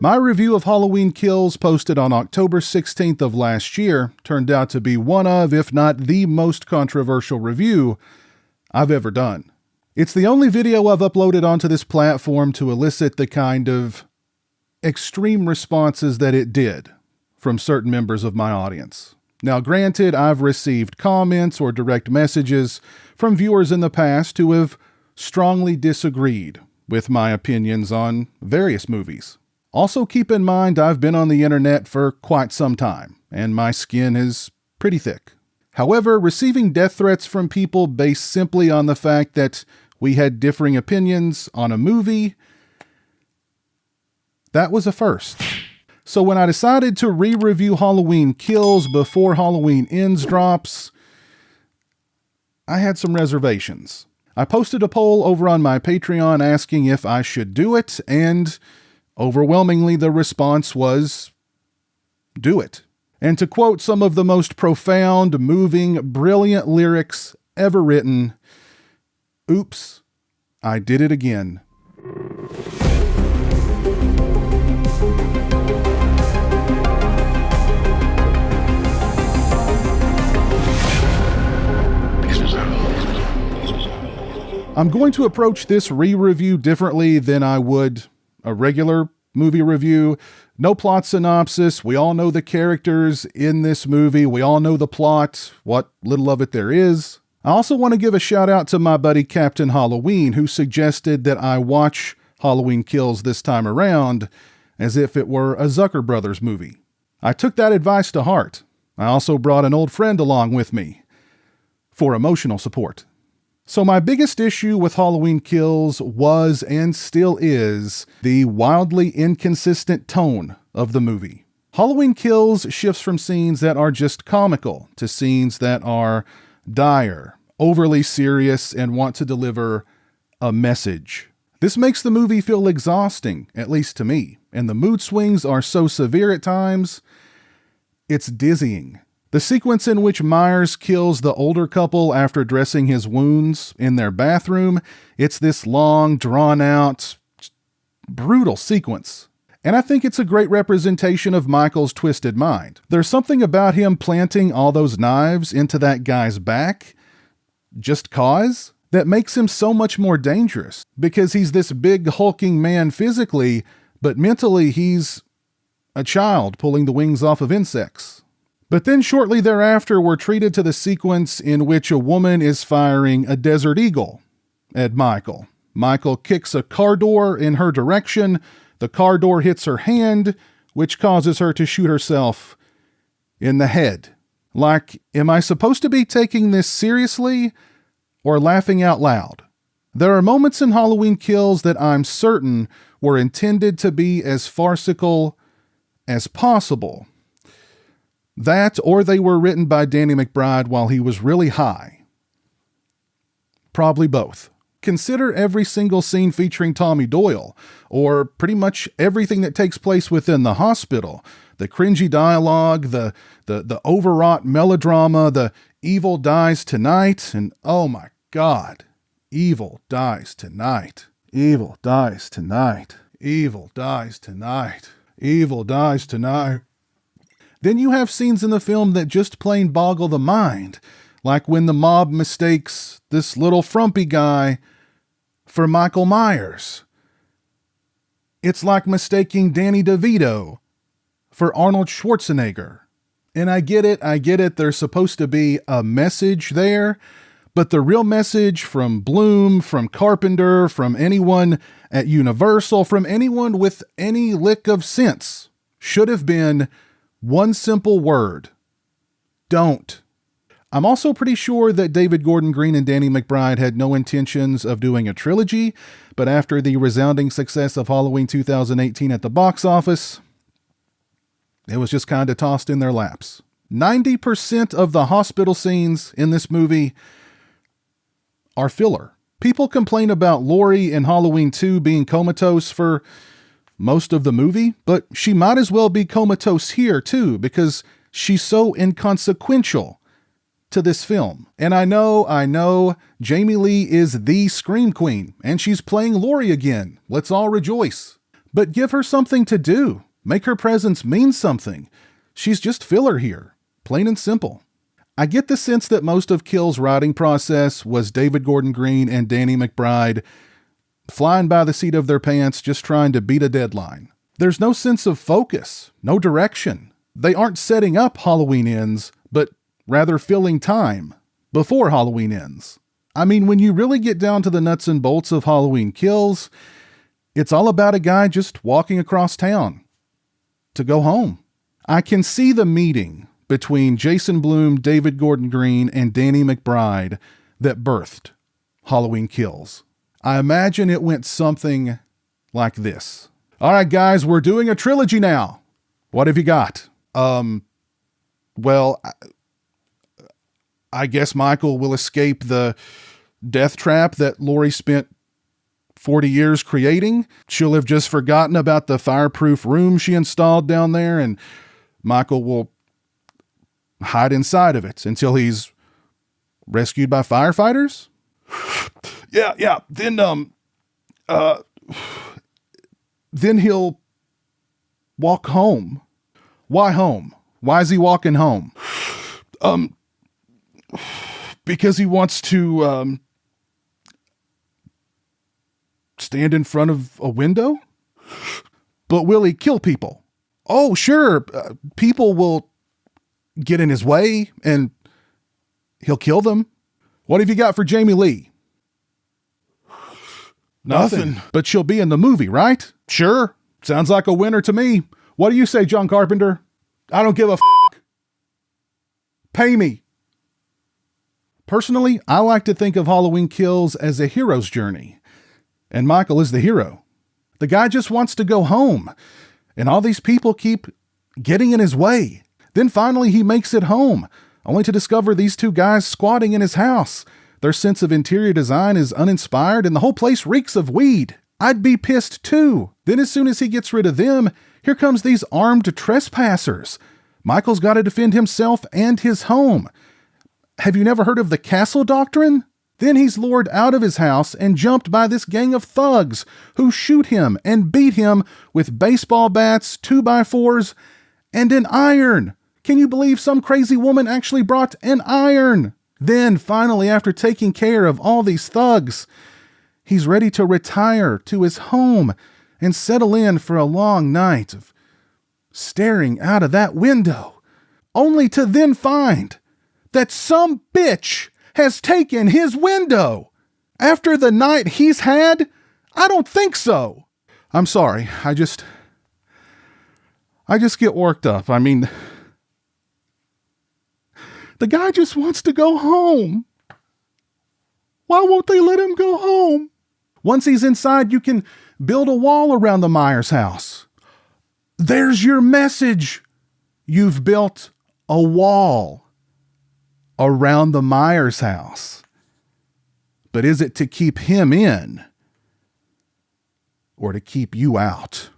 My review of Halloween Kills, posted on October 16th of last year, turned out to be one of, if not the most controversial review I've ever done. It's the only video I've uploaded onto this platform to elicit the kind of extreme responses that it did from certain members of my audience. Now, granted, I've received comments or direct messages from viewers in the past who have strongly disagreed with my opinions on various movies. Also, keep in mind, I've been on the internet for quite some time, and my skin is pretty thick. However, receiving death threats from people based simply on the fact that we had differing opinions on a movie, that was a first. So when I decided to re-review Halloween Kills before Halloween Ends drops, I had some reservations. I posted a poll over on my Patreon asking if I should do it, and overwhelmingly the response was, do it. And to quote some of the most profound, moving, brilliant lyrics ever written, oops, I did it again. I'm going to approach this re-review differently than I would a regular movie review. No plot synopsis. We all know the characters in this movie. We all know the plot, what little of it there is. I also want to give a shout out to my buddy Captain Halloween, who suggested that I watch Halloween Kills this time around as if it were a Zucker Brothers movie. I took that advice to heart. I also brought an old friend along with me for emotional support. So my biggest issue with Halloween Kills was, and still is, the wildly inconsistent tone of the movie. Halloween Kills shifts from scenes that are just comical to scenes that are dire, overly serious, and want to deliver a message. This makes the movie feel exhausting, at least to me, and the mood swings are so severe at times, it's dizzying. The sequence in which Myers kills the older couple after dressing his wounds in their bathroom, it's this long, drawn-out, brutal sequence. And I think it's a great representation of Michael's twisted mind. There's something about him planting all those knives into that guy's back, just cause, that makes him so much more dangerous, because he's this big, hulking man physically, but mentally he's a child pulling the wings off of insects. But then shortly thereafter, we're treated to the sequence in which a woman is firing a Desert Eagle at Michael. Michael kicks a car door in her direction. The car door hits her hand, which causes her to shoot herself in the head. Like, am I supposed to be taking this seriously or laughing out loud? There are moments in Halloween Kills that I'm certain were intended to be as farcical as possible. That, or they were written by Danny McBride while he was really high. Probably both. Consider every single scene featuring Tommy Doyle, or pretty much everything that takes place within the hospital. The cringy dialogue, the overwrought melodrama, the evil dies tonight, and oh my God, evil dies tonight. Evil dies tonight. Evil dies tonight. Evil dies tonight. Then you have scenes in the film that just plain boggle the mind, like when the mob mistakes this little frumpy guy for Michael Myers. It's like mistaking Danny DeVito for Arnold Schwarzenegger. And I get it, there's supposed to be a message there, but the real message from Bloom, from Carpenter, from anyone at Universal, from anyone with any lick of sense should have been one simple word: don't. I'm also pretty sure that David Gordon Green and Danny McBride had no intentions of doing a trilogy, but after the resounding success of Halloween 2018 at the box office, it was just kind of tossed in their laps. 90% of the hospital scenes in this movie are filler. People complain about Laurie in Halloween 2 being comatose for most of the movie, but she might as well be comatose here too, because she's so inconsequential to this film. And I know, Jamie Lee is the Scream Queen, and she's playing Laurie again. Let's all rejoice. But give her something to do. Make her presence mean something. She's just filler here. Plain and simple. I get the sense that most of Kill's writing process was David Gordon Green and Danny McBride flying by the seat of their pants, just trying to beat a deadline. There's no sense of focus, no direction. They aren't setting up Halloween Ends, but rather filling time before Halloween Ends. I mean, when you really get down to the nuts and bolts of Halloween Kills, it's all about a guy just walking across town to go home. I can see the meeting between Jason Blum, David Gordon Green, and Danny McBride that birthed Halloween Kills. I imagine it went something like this. All right, guys, we're doing a trilogy now. What have you got? Well, I guess Michael will escape the death trap that Laurie spent 40 years creating. She'll have just forgotten about the fireproof room she installed down there, and Michael will hide inside of it until he's rescued by firefighters. Yeah. Then he'll walk home. Why home? Why is he walking home? Because he wants to stand in front of a window? But will he kill people? Oh, sure. People will get in his way and he'll kill them. What have you got for Jamie Lee? Nothing. But she'll be in the movie, right? Sure. Sounds like a winner to me. What do you say, John Carpenter? I don't give a f***. Pay me. Personally, I like to think of Halloween Kills as a hero's journey. And Michael is the hero. The guy just wants to go home. And all these people keep getting in his way. Then finally he makes it home, only to discover these two guys squatting in his house. Their sense of interior design is uninspired and the whole place reeks of weed. I'd be pissed too. Then as soon as he gets rid of them, here comes these armed trespassers. Michael's got to defend himself and his home. Have you never heard of the castle doctrine? Then he's lured out of his house and jumped by this gang of thugs who shoot him and beat him with baseball bats, 2x4s, and an iron. Can you believe some crazy woman actually brought an iron? Then, finally, after taking care of all these thugs, he's ready to retire to his home and settle in for a long night of staring out of that window, only to then find that some bitch has taken his window. After the night he's had? I don't think so. I'm sorry. I just get worked up. I mean, the guy just wants to go home. Why won't they let him go home? Once he's inside, you can build a wall around the Myers house. There's your message. You've built a wall around the Myers house. But is it to keep him in or to keep you out?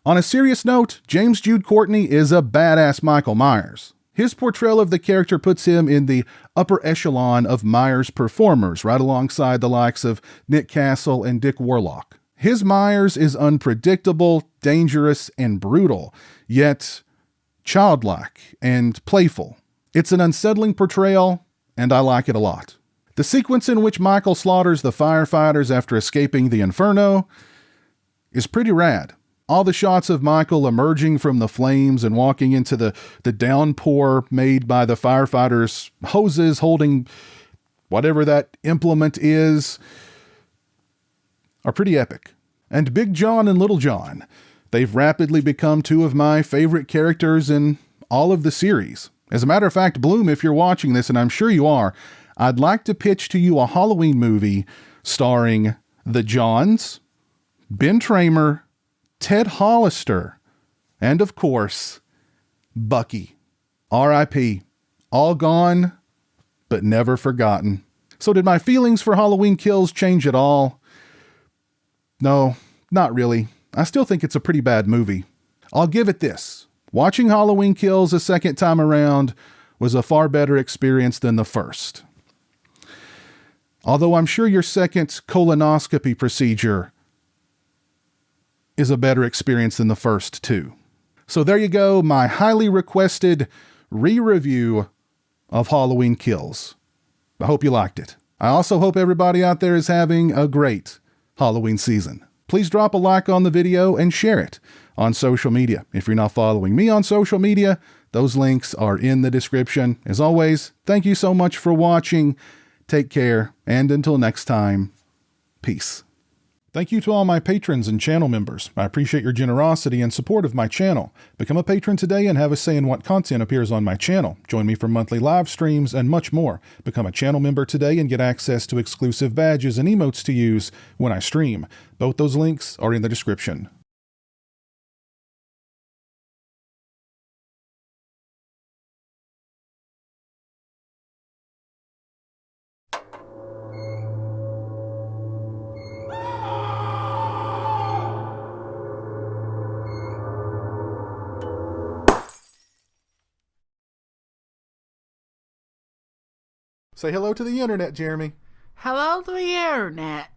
On a serious note, James Jude Courtney is a badass Michael Myers. His portrayal of the character puts him in the upper echelon of Myers performers, right alongside the likes of Nick Castle and Dick Warlock. His Myers is unpredictable, dangerous, and brutal, yet childlike and playful. It's an unsettling portrayal, and I like it a lot. The sequence in which Michael slaughters the firefighters after escaping the inferno is pretty rad. All the shots of Michael emerging from the flames and walking into the downpour made by the firefighters' hoses holding whatever that implement is are pretty epic. And Big John and Little John, they've rapidly become two of my favorite characters in all of the series. As a matter of fact, Bloom, if you're watching this, and I'm sure you are, I'd like to pitch to you a Halloween movie starring the Johns, Ben Tramer, Ted Hollister, and of course, Bucky. R.I.P. All gone, but never forgotten. So did my feelings for Halloween Kills change at all? No, not really. I still think it's a pretty bad movie. I'll give it this. Watching Halloween Kills a second time around was a far better experience than the first. Although I'm sure your second colonoscopy procedure is a better experience than the first two. So there you go, my highly requested re-review of Halloween Kills. I hope you liked it. I also hope everybody out there is having a great Halloween season. Please drop a like on the video and share it on social media. If you're not following me on social media, those links are in the description. As always, thank you so much for watching. Take care, and until next time, peace. Thank you to all my patrons and channel members. I appreciate your generosity and support of my channel. Become a patron today and have a say in what content appears on my channel. Join me for monthly live streams and much more. Become a channel member today and get access to exclusive badges and emotes to use when I stream. Both those links are in the description. Say hello to the internet, Jeremy. Hello to the internet.